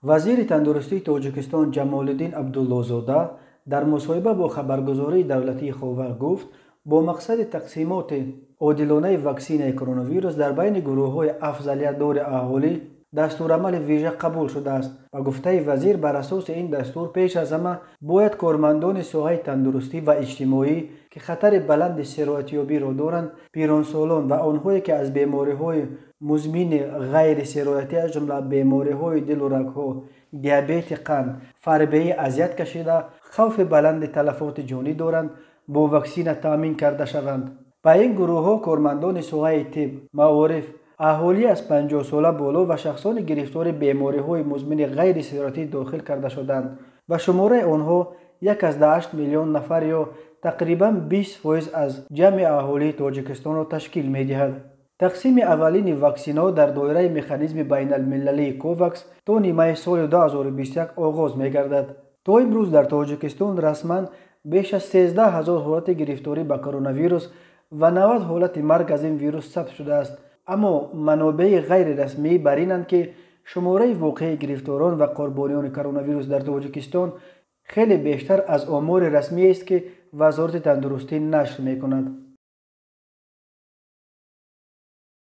وزیر تندرستی تاجیکستان جمالالدین عبدالله‌زاده در مصاحبه با خبرگزاری دولتی خاور گفت با مقصد تقسیمات عادلانه واکسن کرونا ویروس در بین گروه‌های افضلیت دار اهالی دستورالعمل ویژه قبول شده است و گفته وزیر بر اساس این دستور پیش از همه باید کارمندان ساحه تندرستی و اجتماعی که خطر بلند سرایتیابی را دارند، پیرانسالان و آنهایی که از بیماری‌های مزمن غیر سرایتی از جمله بیماری‌های دل و رگ‌ها، دیابت قند، فربهی اذیت کشیده، خوف بلند تلفات جانی دارند با واکسن تامین کرده شوند. با این گروه‌ها کارمندان ساحه طب، معارف، اهالی از 50 ساله بالا و شخصان گرفتار بیماری‌های مزمن غیر سرایتی داخل کرده شدند و شماره آنها 1.8 میلیون نفر یا تقریباً 20% از جمع اهالی تاجیکستان را تشکیل می‌دهد. تقسیم اولین واکسن‌ها در دایره مکانیزم بین المللی کوواکس تا نیمه سال 2021 آغاز می‌گردد. تا امروز در تاجیکستان رسما بیش از 13,000 حالت گرفتاری به کرونا ویروس و 90 حالت مرگ از این ویروس ثبت شده است. اما منابع غیر رسمی بر اینند که شماره واقعی گرفتاران و قربانیان کرونا ویروس در تاجیکستان خیلی بیشتر از آمار رسمی است که وزارت تندرستی نشر می‌کند.